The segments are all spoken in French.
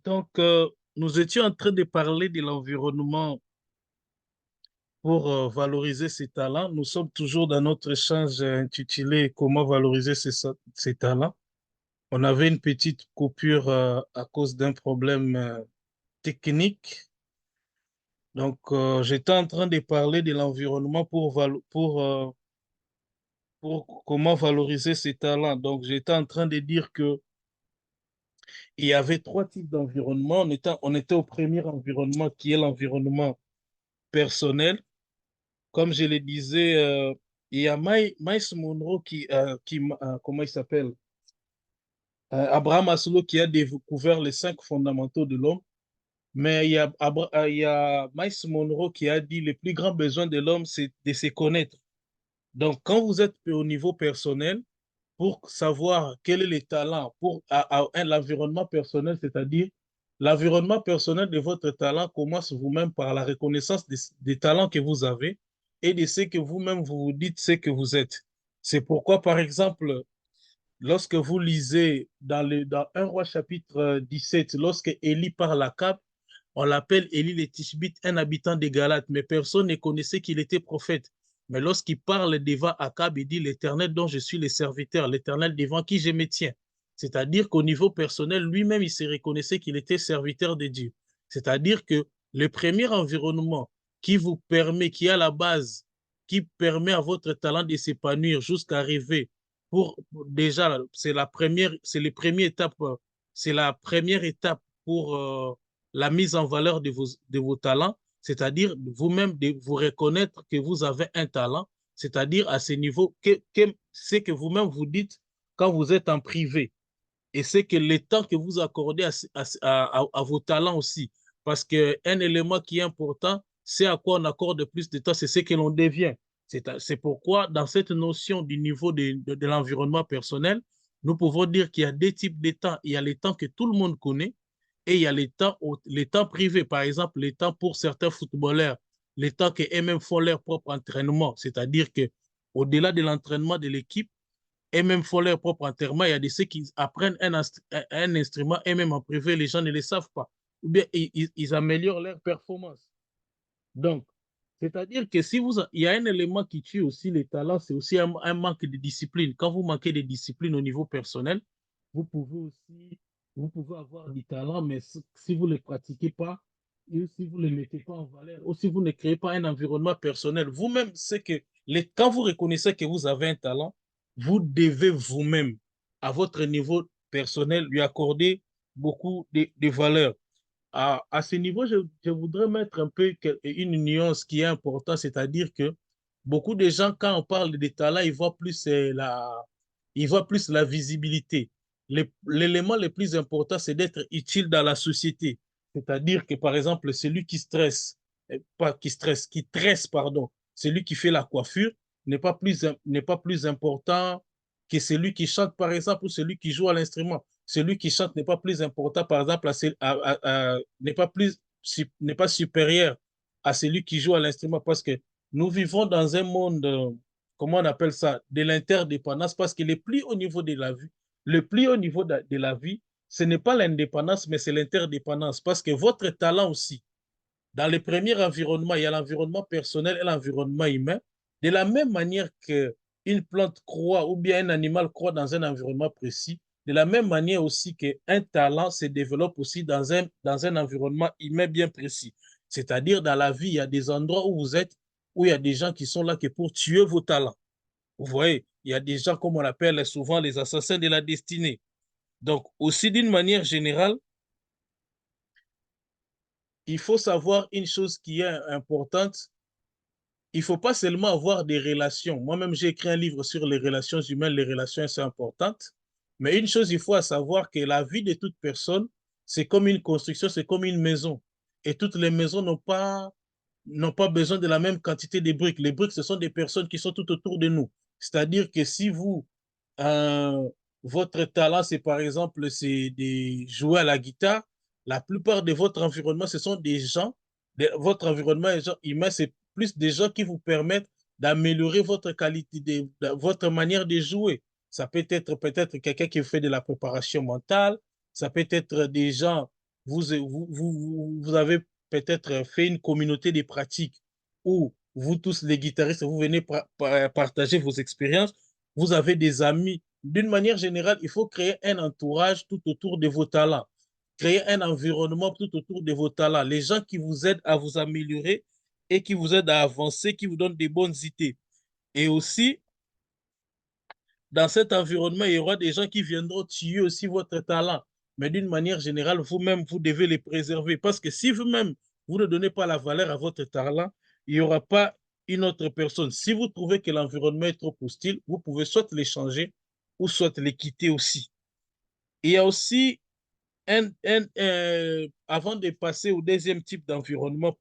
Donc, nous étions en train de parler de l'environnement pour valoriser ses talents. Nous sommes toujours dans notre échange intitulé Comment valoriser ses talents. On avait une petite coupure à cause d'un problème technique. Donc, j'étais en train de parler de l'environnement pour comment valoriser ses talents. Donc, j'étais en train de dire que il y avait trois types d'environnement. On était au premier environnement qui est l'environnement personnel. Comme je le disais, il y a Miles Monroe comment il s'appelle? Abraham Maslow qui a découvert les cinq fondamentaux de l'homme. Mais il y a Miles Monroe qui a dit le plus grand besoin de l'homme, c'est de se connaître. Donc, quand vous êtes au niveau personnel, pour savoir quel est le talent l'environnement personnel, c'est-à-dire l'environnement personnel de votre talent commence vous-même par la reconnaissance des talents que vous avez et de ce que vous-même vous dites ce que vous êtes. C'est pourquoi, par exemple, lorsque vous lisez dans 1 Roi chapitre 17, lorsque Élie parle à Cap, on l'appelle Élie le Tishbite, un habitant des Galates, mais personne ne connaissait qu'il était prophète. Mais lorsqu'il parle devant Akab, il dit l'Éternel dont je suis le serviteur, l'Éternel devant qui je me tiens. C'est-à-dire qu'au niveau personnel, lui-même, il se reconnaissait qu'il était serviteur de Dieu. C'est-à-dire que le premier environnement qui vous permet, qui est à la base, qui permet à votre talent de s'épanouir jusqu'à arriver déjà, c'est le premier étape, c'est la première étape pour la mise en valeur de vos talents, c'est-à-dire vous-même de vous reconnaître que vous avez un talent, c'est-à-dire à ce niveau, c'est que vous-même vous dites quand vous êtes en privé. Et c'est que le temps que vous accordez à vos talents aussi. Parce qu'un élément qui est important, c'est à quoi on accorde plus de temps, c'est ce que l'on devient. C'est pourquoi, dans cette notion du niveau de l'environnement personnel, nous pouvons dire qu'il y a deux types de temps. Il y a les temps que tout le monde connaît et il y a les temps privés. Par exemple, les temps pour certains footballeurs, les temps qu'eux-mêmes font leur propre entraînement. C'est-à-dire que au-delà de l'entraînement de l'équipe, et même font leur propre enterrement. Il y a de ceux qui apprennent un instrument et même en privé, les gens ne le savent pas. Ou bien ils améliorent leur performance. Donc, c'est-à-dire que il y a un élément qui tue aussi les talents, c'est aussi un manque de discipline. Quand vous manquez de discipline au niveau personnel, vous pouvez aussi, vous pouvez avoir du talent, mais si vous ne le pratiquez pas, et si vous ne le mettez pas en valeur, ou si vous ne créez pas un environnement personnel, vous-même, c'est que quand vous reconnaissez que vous avez un talent, vous devez vous-même, à votre niveau personnel, lui accorder beaucoup de valeur. À ce niveau, je voudrais mettre un peu une nuance qui est importante, c'est-à-dire que beaucoup de gens, quand on parle de talent, ils voient plus la visibilité. L'élément le plus important, c'est d'être utile dans la société. C'est-à-dire que, par exemple, celui qui stresse, pas qui stresse, qui tresse, pardon, celui qui fait la coiffure n'est pas plus important que celui qui chante, par exemple, ou celui qui joue à l'instrument. Celui qui chante n'est pas plus important, par exemple, n'est pas supérieur à celui qui joue à l'instrument, parce que nous vivons dans un monde, comment on appelle ça, de l'interdépendance, parce que le plus haut niveau de la vie, le plus haut niveau de la vie, ce n'est pas l'indépendance, mais c'est l'interdépendance, parce que votre talent aussi, dans le premier environnement, il y a l'environnement personnel et l'environnement humain. De la même manière qu'une plante croît ou bien un animal croît dans un environnement précis, de la même manière aussi qu'un talent se développe aussi dans un environnement humain bien précis. C'est-à-dire, dans la vie, il y a des endroits où vous êtes, où il y a des gens qui sont là que pour tuer vos talents. Vous voyez, il y a des gens, comme on appelle souvent les assassins de la destinée. Donc, aussi d'une manière générale, il faut savoir une chose qui est importante, il ne faut pas seulement avoir des relations. Moi-même, j'ai écrit un livre sur les relations humaines. Les relations, c'est importante. Mais une chose, il faut savoir que la vie de toute personne, c'est comme une construction, c'est comme une maison. Et toutes les maisons n'ont pas besoin de la même quantité de briques. Les briques, ce sont des personnes qui sont tout autour de nous. C'est-à-dire que si euh, votre talent, c'est par exemple, c'est de jouer à la guitare, la plupart de votre environnement, ce sont des gens, votre environnement humain, c'est plus des gens qui vous permettent d'améliorer votre qualité, votre manière de jouer. Ça peut être peut-être quelqu'un qui fait de la préparation mentale, ça peut être des gens vous avez peut-être fait une communauté de pratiques où vous tous les guitaristes, vous venez partager vos expériences, vous avez des amis. D'une manière générale, il faut créer un entourage tout autour de vos talents, créer un environnement tout autour de vos talents, les gens qui vous aident à vous améliorer et qui vous aident à avancer, qui vous donnent des bonnes idées. Et aussi, dans cet environnement, il y aura des gens qui viendront tuer aussi votre talent. Mais d'une manière générale, vous-même, vous devez les préserver. Parce que si vous-même, vous ne donnez pas la valeur à votre talent, il n'y aura pas une autre personne. Si vous trouvez que l'environnement est trop hostile, vous pouvez soit les changer ou soit les quitter aussi. Il y a aussi, avant de passer au deuxième type d'environnement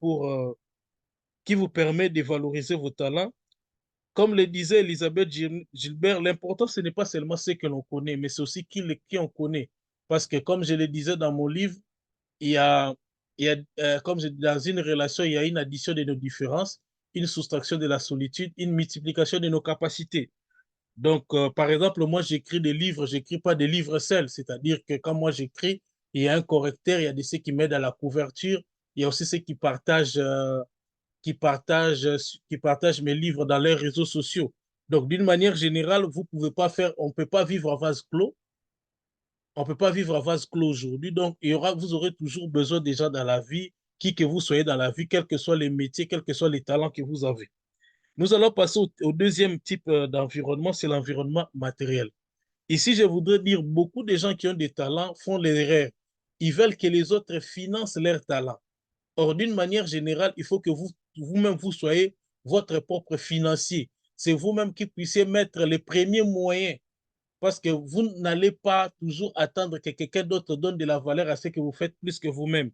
qui vous permet de valoriser vos talents, comme le disait Elisabeth Gilbert, l'important, ce n'est pas seulement ce que l'on connaît, mais c'est aussi qui on connaît. Parce que, comme je le disais dans mon livre, il y a, comme dans une relation, il y a une addition de nos différences, une soustraction de la solitude, une multiplication de nos capacités. Donc, par exemple, moi, j'écris des livres, j'écris pas des livres seuls. C'est-à-dire que quand moi j'écris, il y a un correcteur, il y a des ceux qui m'aident à la couverture, il y a aussi ceux qui partagent mes livres dans leurs réseaux sociaux. Donc, d'une manière générale, vous pouvez pas faire, on ne peut pas vivre à vase clos. On ne peut pas vivre à vase clos aujourd'hui. Donc, vous aurez toujours besoin des gens dans la vie, qui que vous soyez dans la vie, quels que soient les métiers, quels que soient les talents que vous avez. Nous allons passer au deuxième type d'environnement, c'est l'environnement matériel. Ici, je voudrais dire, beaucoup de gens qui ont des talents font l'erreur. Ils veulent que les autres financent leurs talents. Or, d'une manière générale, il faut que vous-même, vous soyez votre propre financier. C'est vous-même qui puissiez mettre les premiers moyens parce que vous n'allez pas toujours attendre que quelqu'un d'autre donne de la valeur à ce que vous faites plus que vous-même.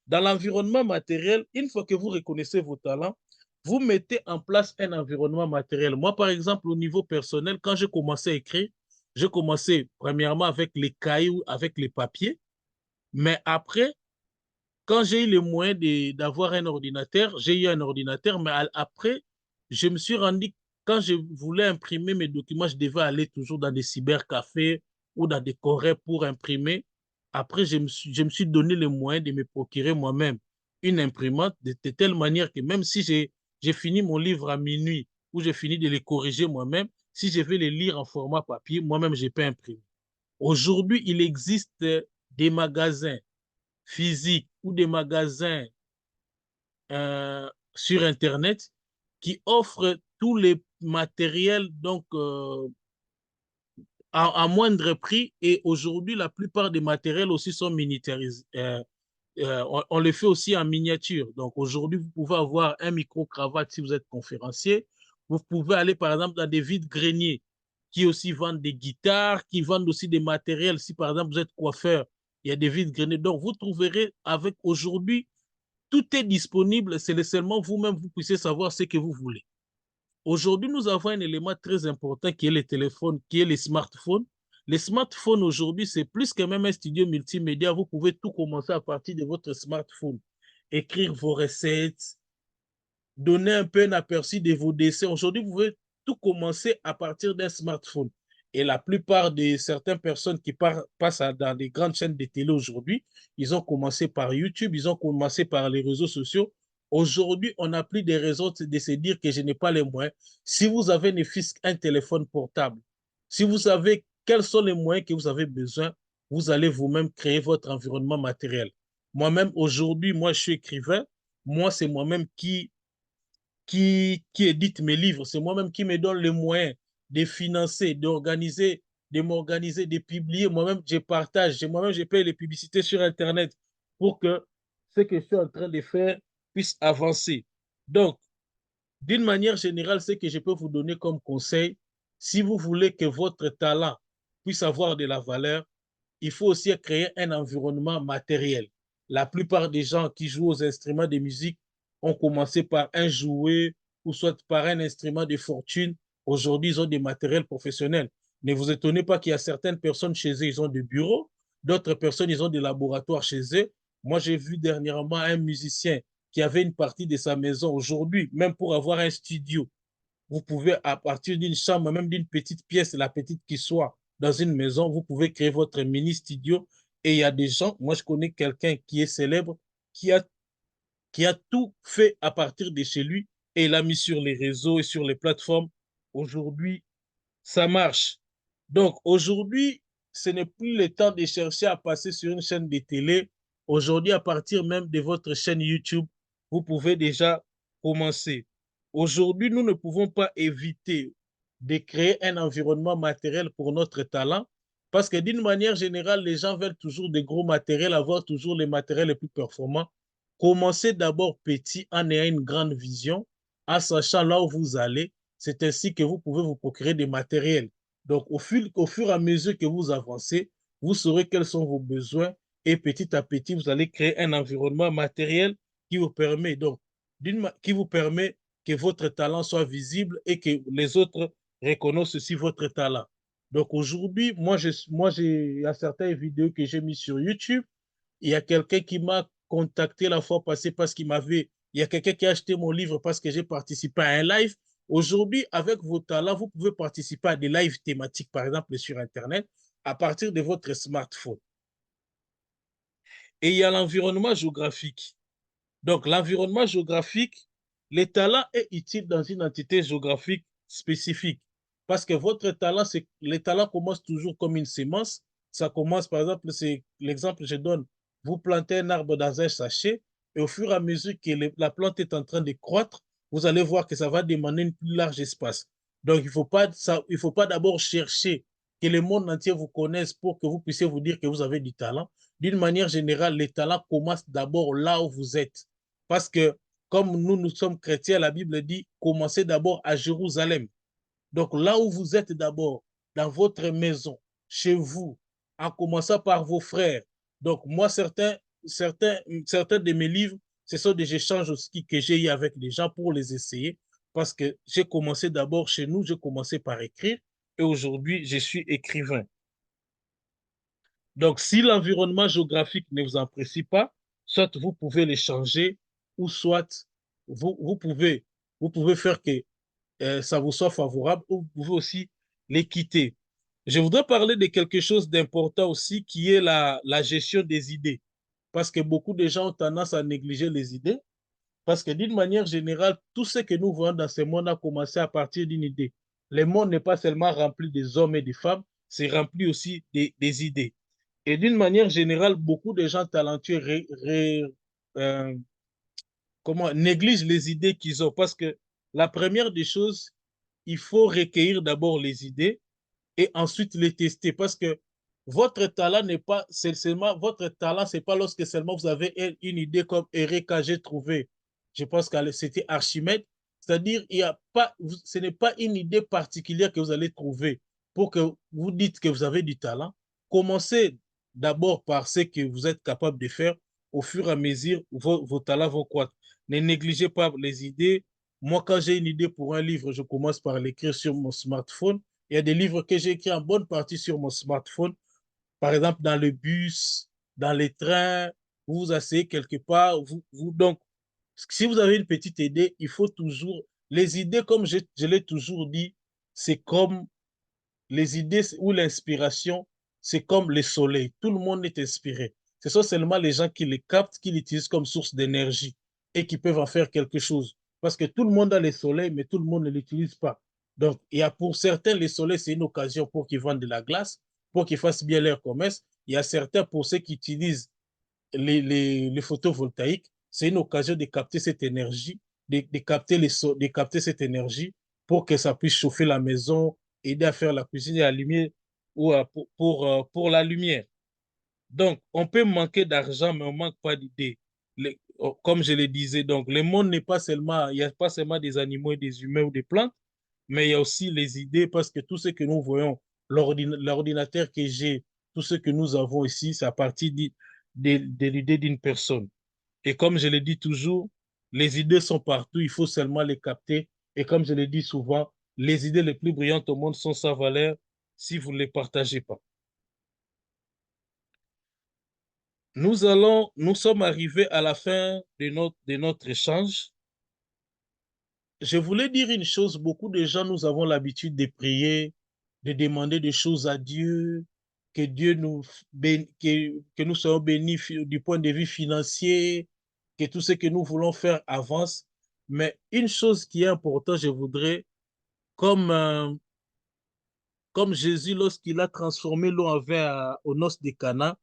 Dans l'environnement matériel, une fois que vous reconnaissez vos talents, vous mettez en place un environnement matériel. Moi, par exemple, au niveau personnel, quand je commençais à écrire, je commençais premièrement avec les cahiers, avec les papiers, mais après, quand j'ai eu les moyens d'avoir un ordinateur, j'ai eu un ordinateur, mais après, je me suis rendu, quand je voulais imprimer mes documents, je devais aller toujours dans des cybercafés ou dans des corées pour imprimer. Après, je me suis donné les moyens de me procurer moi-même une imprimante de telle manière que même si j'ai fini mon livre à minuit ou j'ai fini de les corriger moi-même, si je vais les lire en format papier, moi-même, je peux imprimer. Aujourd'hui, il existe des magasins physiques ou des magasins sur Internet qui offrent tous les matériels à moindre prix. Et aujourd'hui, la plupart des matériels aussi sont miniaturisés. On les fait aussi en miniature. Donc aujourd'hui, vous pouvez avoir un micro-cravate si vous êtes conférencier. Vous pouvez aller par exemple dans des vides-greniers qui aussi vendent des guitares, qui vendent aussi des matériels. Si par exemple vous êtes coiffeur, il y a des vides-greniers. Donc vous trouverez avec aujourd'hui tout est disponible, c'est seulement vous-même, vous puissiez savoir ce que vous voulez. Aujourd'hui, nous avons un élément très important qui est le téléphone, qui est les smartphones. Les smartphones aujourd'hui, c'est plus que même un studio multimédia. Vous pouvez tout commencer à partir de votre smartphone. Écrire vos recettes, donner un peu un aperçu de vos dessins. Aujourd'hui, vous pouvez tout commencer à partir d'un smartphone. Et la plupart de certaines personnes qui passent dans des grandes chaînes de télé aujourd'hui, ils ont commencé par YouTube, ils ont commencé par les réseaux sociaux. Aujourd'hui, on n'a plus des raisons de se dire que je n'ai pas les moyens. Si vous avez ne fût qu'un téléphone portable, si vous savez quels sont les moyens que vous avez besoin, vous allez vous-même créer votre environnement matériel. Moi-même, aujourd'hui, moi, je suis écrivain. Moi, c'est moi-même qui édite mes livres. C'est moi-même qui me donne les moyens de financer, de m'organiser, de publier. Moi-même, je partage. Moi-même, je paye les publicités sur Internet pour que ce que je suis en train de faire puisse avancer. Donc, d'une manière générale, ce que je peux vous donner comme conseil, si vous voulez que votre talent puisse avoir de la valeur, il faut aussi créer un environnement matériel. La plupart des gens qui jouent aux instruments de musique ont commencé par un jouet ou soit par un instrument de fortune. Aujourd'hui, ils ont des matériels professionnels. Ne vous étonnez pas qu'il y a certaines personnes chez eux, ils ont des bureaux, d'autres personnes, ils ont des laboratoires chez eux. Moi, j'ai vu dernièrement un musicien qui avait une partie de sa maison. Aujourd'hui, même pour avoir un studio, vous pouvez, à partir d'une chambre, même d'une petite pièce, la petite qui soit, dans une maison, vous pouvez créer votre mini studio Et il y a des gens, moi je connais quelqu'un qui est célèbre, qui a, qui a tout fait à partir de chez lui et il a mis sur les réseaux et sur les plateformes. Aujourd'hui, ça marche. Donc aujourd'hui, ce n'est plus le temps de chercher à passer sur une chaîne de télé. Aujourd'hui, à partir même de votre chaîne YouTube, vous pouvez déjà commencer. Aujourd'hui, nous ne pouvons pas éviter de créer un environnement matériel pour notre talent parce que d'une manière générale, les gens veulent toujours des gros matériels, avoir toujours les matériels les plus performants. Commencez d'abord petit en ayant une grande vision, en sachant là où vous allez. C'est ainsi que vous pouvez vous procurer des matériels. Donc, au fur et à mesure que vous avancez, vous saurez quels sont vos besoins et petit à petit, vous allez créer un environnement matériel qui vous permet, donc, qui vous permet que votre talent soit visible et que les autres reconnaissent aussi votre talent. Donc, aujourd'hui, il y a certaines vidéos que j'ai mises sur YouTube. Il y a quelqu'un qui m'a contacté la fois passée parce il y a quelqu'un qui a acheté mon livre parce que j'ai participé à un live. Aujourd'hui, avec vos talents, vous pouvez participer à des lives thématiques, par exemple, sur Internet, à partir de votre smartphone. Et il y a l'environnement géographique. Donc, l'environnement géographique, le talent est utile dans une entité géographique spécifique. Parce que votre talent, les talents commencent toujours comme une sémence. Ça commence, par exemple, c'est l'exemple que je donne. Vous plantez un arbre dans un sachet et au fur et à mesure que la plante est en train de croître, vous allez voir que ça va demander un plus large espace. Donc, il faut pas d'abord chercher que le monde entier vous connaisse pour que vous puissiez vous dire que vous avez du talent. D'une manière générale, les talents commencent d'abord là où vous êtes. Parce que comme nous sommes chrétiens, la Bible dit, commencez d'abord à Jérusalem. Donc là où vous êtes d'abord, dans votre maison, chez vous, en commençant par vos frères. Donc moi, certains de mes livres, ce sont des échanges aussi que j'ai eu avec les gens pour les essayer. Parce que j'ai commencé d'abord chez nous, j'ai commencé par écrire et aujourd'hui, je suis écrivain. Donc, si l'environnement géographique ne vous apprécie pas, soit vous pouvez les changer, ou soit vous, vous, pouvez, vous pouvez faire que ça vous soit favorable, ou vous pouvez aussi les quitter. Je voudrais parler de quelque chose d'important aussi, qui est la gestion des idées. Parce que beaucoup de gens ont tendance à négliger les idées, parce que d'une manière générale, tout ce que nous voyons dans ce monde a commencé à partir d'une idée. Le monde n'est pas seulement rempli des hommes et des femmes, c'est rempli aussi des idées. Et d'une manière générale, beaucoup de gens talentueux euh, négligent les idées qu'ils ont parce que la première des choses, il faut recueillir d'abord les idées et ensuite les tester parce que votre talent n'est pas seulement votre talent, c'est pas lorsque seulement vous avez une idée comme Eureka, j'ai trouvé. Je pense que c'était Archimède. C'est-à-dire, il y a pas, ce n'est pas une idée particulière que vous allez trouver pour que vous dites que vous avez du talent. Commencez d'abord par ce que vous êtes capable de faire. Au fur et à mesure, vos talents vont croître. Ne négligez pas les idées. Moi, quand j'ai une idée pour un livre, je commence par l'écrire sur mon smartphone. Il y a des livres que j'ai écrits en bonne partie sur mon smartphone. Par exemple, dans le bus, dans les trains, vous vous asseyez quelque part. Donc, si vous avez une petite idée, il faut toujours... Les idées, comme je l'ai toujours dit, c'est comme les idées ou l'inspiration, c'est comme le soleil. Tout le monde est inspiré. Ce sont seulement les gens qui les captent, qui l'utilisent comme source d'énergie et qui peuvent en faire quelque chose. Parce que tout le monde a le soleil, mais tout le monde ne l'utilise pas. Donc, il y a pour certains, le soleil, c'est une occasion pour qu'ils vendent de la glace, pour qu'ils fassent bien leur commerce. Il y a certains, pour ceux qui utilisent les photovoltaïques, c'est une occasion de capter cette énergie, de capter cette énergie pour que ça puisse chauffer la maison, aider à faire la cuisine et la lumière ou pour la lumière. Donc, on peut manquer d'argent, mais on ne manque pas d'idées. Comme je le disais, donc, le monde n'est pas seulement, il n'y a pas seulement des animaux et des humains ou des plantes, mais il y a aussi les idées parce que tout ce que nous voyons, l'ordinateur que j'ai, tout ce que nous avons ici, c'est à partir de l'idée d'une personne. Et comme je le dis toujours, les idées sont partout, il faut seulement les capter. Et comme je le dis souvent, les idées les plus brillantes au monde sont sans valeur si vous ne les partagez pas. Nous sommes arrivés à la fin de notre échange. Je voulais dire une chose, beaucoup de gens, nous avons l'habitude de prier, de demander des choses à Dieu, que Dieu que nous soyons bénis du point de vue financier, que tout ce que nous voulons faire avance. Mais une chose qui est importante, je voudrais, comme, comme Jésus, lorsqu'il a transformé l'eau en vin aux noces de Cana,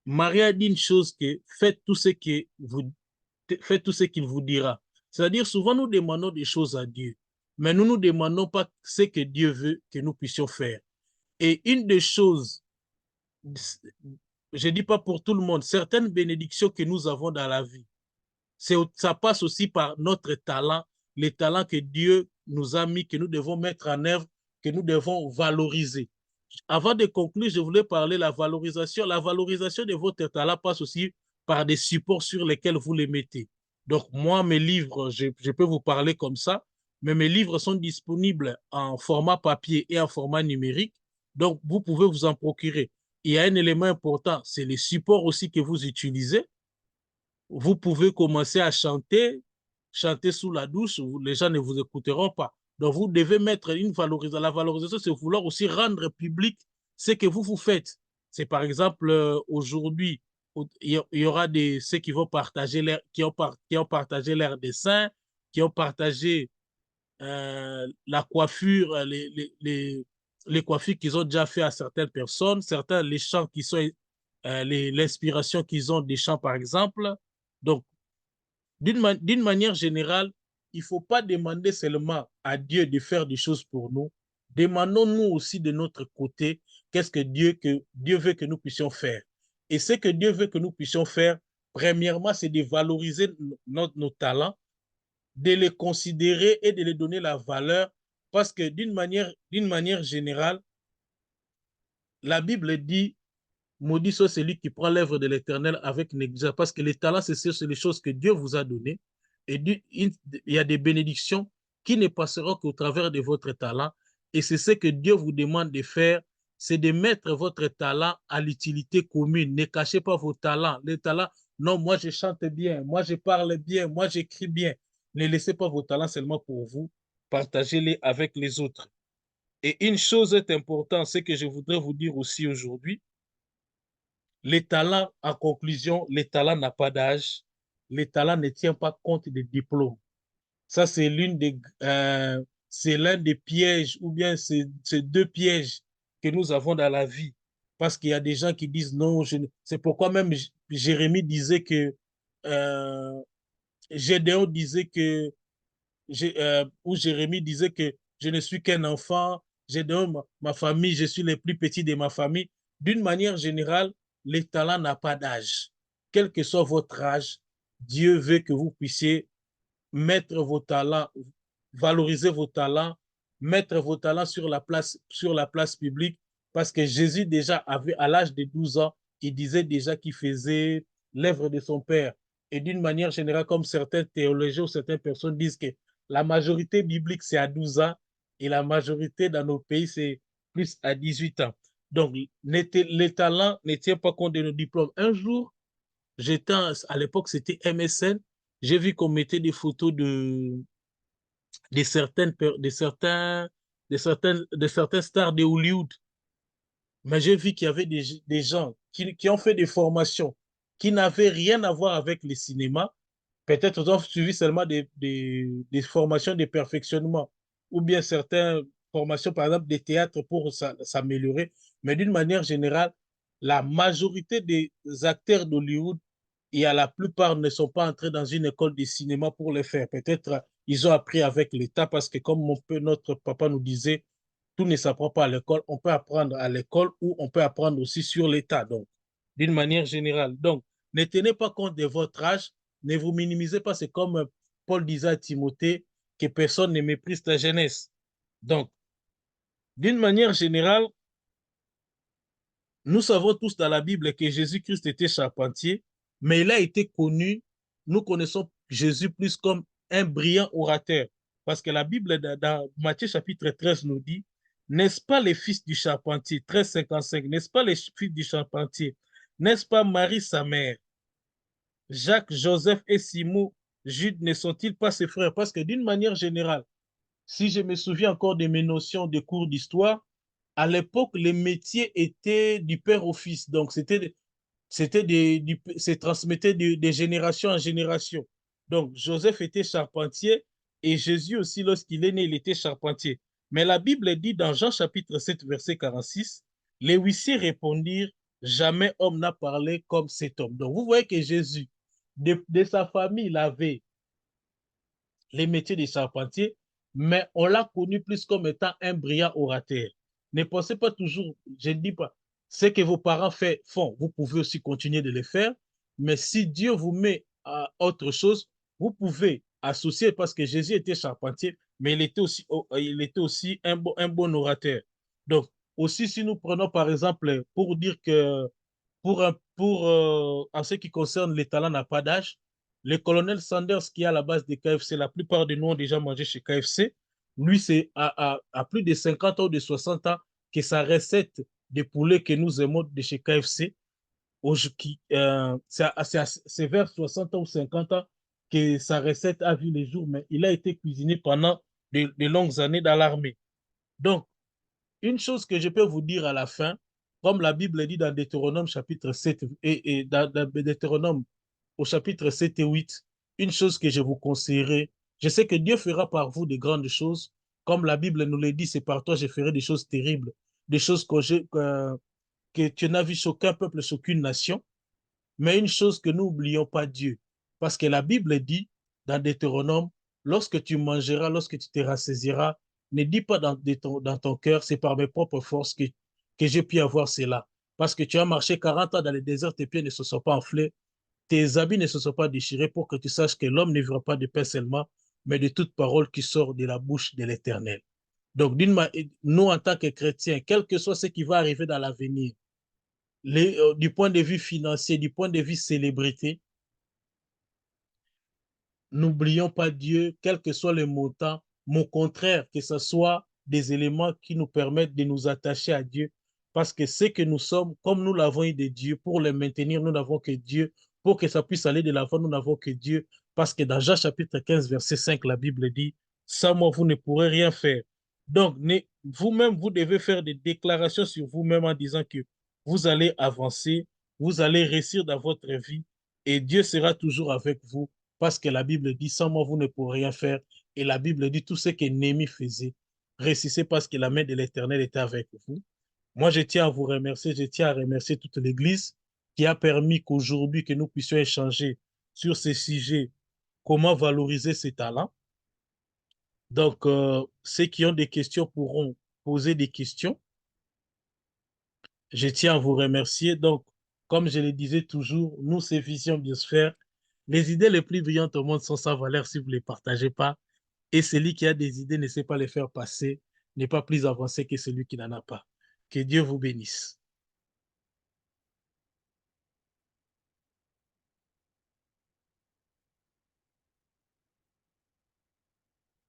Marie a dit une chose que faites tout ce qu'il vous dira. C'est-à-dire, souvent nous demandons des choses à Dieu, mais nous ne nous demandons pas ce que Dieu veut que nous puissions faire. Et une des choses, je ne dis pas pour tout le monde, certaines bénédictions que nous avons dans la vie, ça passe aussi par notre talent, les talents que Dieu nous a mis, que nous devons mettre en œuvre, que nous devons valoriser. Avant de conclure, je voulais parler de la valorisation. La valorisation de votre talent passe aussi par des supports sur lesquels vous les mettez. Donc, moi, mes livres, je peux vous parler comme ça, mais mes livres sont disponibles en format papier et en format numérique. Donc, vous pouvez vous en procurer. Il y a un élément important, c'est les supports aussi que vous utilisez. Vous pouvez commencer à chanter, chanter sous la douche, les gens ne vous écouteront pas. Donc, vous devez mettre une valorisation. La valorisation, c'est vouloir aussi rendre public ce que vous faites. C'est par exemple, aujourd'hui, il y aura ceux qui vont partager qui ont partagé leur dessin, qui ont partagé la coiffure, les coiffures qu'ils ont déjà fait à certaines personnes, certains, les chants qui sont, l'inspiration qu'ils ont des chants, par exemple. Donc, d'une manière générale, il ne faut pas demander seulement à Dieu de faire des choses pour nous. Demandons-nous aussi de notre côté qu'est-ce que Dieu veut que nous puissions faire. Et ce que Dieu veut que nous puissions faire, premièrement, c'est de valoriser nos talents, de les considérer et de les donner la valeur, parce que d'une manière générale, la Bible dit maudit soit celui qui prend l'œuvre de l'Éternel avec négligence, parce que les talents, c'est les choses que Dieu vous a données. Et il y a des bénédictions qui ne passeront qu'au travers de votre talent. Et c'est ce que Dieu vous demande de faire, c'est de mettre votre talent à l'utilité commune. Ne cachez pas vos talents. Les talents, non, moi je chante bien, moi je parle bien, moi j'écris bien. Ne laissez pas vos talents seulement pour vous. Partagez-les avec les autres. Et une chose est importante, c'est que je voudrais vous dire aussi aujourd'hui, les talents, en conclusion, les talents n'ont pas d'âge. Les talents ne tiennent pas compte des diplômes. Ça, c'est l'un des pièges, ou bien c'est deux pièges que nous avons dans la vie. Parce qu'il y a des gens qui disent non, c'est pourquoi même Jérémie disait que, euh, Gédéon disait que, ou Jérémie disait que je ne suis qu'un enfant, Gédéon, ma famille, je suis le plus petit de ma famille. D'une manière générale, les talents n'ont pas d'âge. Quel que soit votre âge, Dieu veut que vous puissiez mettre vos talents, valoriser vos talents, mettre vos talents sur la place publique, parce que Jésus déjà avait, à l'âge de 12 ans, il disait déjà qu'il faisait l'œuvre de son Père. Et d'une manière générale, comme certains théologiens ou certaines personnes disent que la majorité biblique, c'est à 12 ans, et la majorité dans nos pays, c'est plus à 18 ans. Donc, les talents ne tiennent pas compte de nos diplômes. Un jour, à l'époque, c'était MSN, j'ai vu qu'on mettait des photos de certaines, de certains, de certains stars de Hollywood. Mais j'ai vu qu'il y avait des gens qui ont fait des formations qui n'avaient rien à voir avec le cinéma. Peut-être ils ont suivi seulement des formations de perfectionnement ou bien certaines formations, par exemple, des théâtres pour s'améliorer. Mais d'une manière générale, la majorité des acteurs d'Hollywood et à la plupart ne sont pas entrés dans une école de cinéma pour le faire. Peut-être ils ont appris avec l'État parce que comme notre papa nous disait, tout ne s'apprend pas à l'école. On peut apprendre à l'école ou on peut apprendre aussi sur l'État. Donc, d'une manière générale. Donc, ne tenez pas compte de votre âge, ne vous minimisez pas. C'est comme Paul disait à Timothée, que personne ne méprise ta jeunesse. Donc, d'une manière générale, nous savons tous dans la Bible que Jésus-Christ était charpentier, mais il a été connu, nous connaissons Jésus plus comme un brillant orateur. Parce que la Bible, dans Matthieu chapitre 13, nous dit, n'est-ce pas les fils du charpentier, 13,55, n'est-ce pas les fils du charpentier, n'est-ce pas Marie, sa mère, Jacques, Joseph et Simon, Jude, ne sont-ils pas ses frères? Parce que d'une manière générale, si je me souviens encore de mes notions de cours d'histoire, à l'époque, les métiers étaient du père au fils. Donc, c'est transmetté de génération en génération. Donc, Joseph était charpentier et Jésus aussi, lorsqu'il est né, il était charpentier. Mais la Bible dit dans Jean chapitre 7, verset 46, les huissiers répondirent, jamais homme n'a parlé comme cet homme. Donc, vous voyez que Jésus, de sa famille, il avait les métiers des charpentiers, mais on l'a connu plus comme étant un brillant orateur. Ne pensez pas toujours, je ne dis pas, ce que vos parents font, vous pouvez aussi continuer de le faire, mais si Dieu vous met à autre chose, vous pouvez associer, parce que Jésus était charpentier, mais il était aussi un bon orateur. Donc, aussi, si nous prenons par exemple, pour dire que en ce qui concerne les talents n'a pas d'âge, le colonel Sanders qui est à la base des KFC, la plupart de nous ont déjà mangé chez KFC. Lui, c'est à plus de 50 ans ou de 60 ans que sa recette de poulet que nous aimons de chez KFC, c'est vers 60 ans ou 50 ans que sa recette a vu les jours, mais il a été cuisiné pendant de longues années dans l'armée. Donc, une chose que je peux vous dire à la fin, comme la Bible dit dans Deutéronome chapitre 7 et dans Deutéronome au chapitre 7 et 8, une chose que je vous conseillerais, je sais que Dieu fera par vous de grandes choses. Comme la Bible nous le dit, c'est par toi je ferai des choses terribles, des choses que tu n'as vu chez aucun peuple, chez aucune nation. Mais une chose que nous n'oublions pas Dieu, parce que la Bible dit dans Deutéronome, lorsque tu mangeras, lorsque tu te rassasiras, ne dis pas dans ton cœur, c'est par mes propres forces que j'ai pu avoir cela. Parce que tu as marché 40 ans dans le désert, tes pieds ne se sont pas enflés, tes habits ne se sont pas déchirés pour que tu saches que l'homme ne vivra pas de pain seulement, mais de toute parole qui sort de la bouche de l'Éternel. Donc, nous, en tant que chrétiens, quel que soit ce qui va arriver dans l'avenir, du point de vue financier, du point de vue célébrité, n'oublions pas Dieu, quel que soit le montant, mais au contraire, que ce soit des éléments qui nous permettent de nous attacher à Dieu, parce que ce que nous sommes, comme nous l'avons eu de Dieu, pour le maintenir, nous n'avons que Dieu, pour que ça puisse aller de l'avant, nous n'avons que Dieu, parce que dans Jean chapitre 15, verset 5, la Bible dit, sans moi, vous ne pourrez rien faire. Donc, vous-même, vous devez faire des déclarations sur vous-même en disant que vous allez avancer, vous allez réussir dans votre vie, et Dieu sera toujours avec vous parce que la Bible dit, sans moi, vous ne pourrez rien faire. Et la Bible dit, tout ce que Néhémie faisait, réussissez parce que la main de l'Éternel était avec vous. Moi, je tiens à vous remercier, je tiens à remercier toute l'Église qui a permis qu'aujourd'hui, que nous puissions échanger sur ces sujets, comment valoriser ses talents. Donc, ceux qui ont des questions pourront poser des questions. Je tiens à vous remercier. Donc, comme je le disais toujours, nous, c'est Vision Biosphère. Les idées les plus brillantes au monde sont sans valeur si vous ne les partagez pas. Et celui qui a des idées ne sait pas les faire passer, n'est pas plus avancé que celui qui n'en a pas. Que Dieu vous bénisse.